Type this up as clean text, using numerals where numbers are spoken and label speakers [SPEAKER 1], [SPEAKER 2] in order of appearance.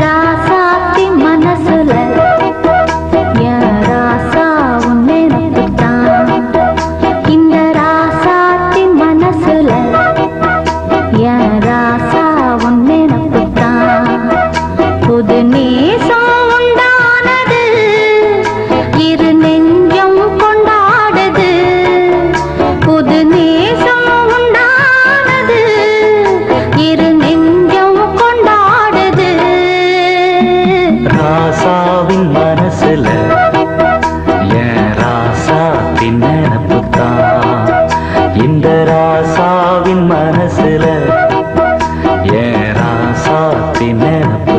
[SPEAKER 1] ராசாத்தி மனசுல என் ராசா உன் நினைப்புத்தான். இந்த ராசாத்தி மனசுல என் ராசா உன் நினைப்புத்தான். புது நேசம் உண்டானது, இரு நெஞ்சம் கொண்டாடுது. புது நேசம் உண்டானது, இரு நெஞ்சம் கொண்டாடுது.
[SPEAKER 2] ராசாவின் மனசுல என் ராசாத்தின் நினைப்புத்தான். இந்த ராசாவின் மனசுல என் ராசாத்தின் நினைப்பு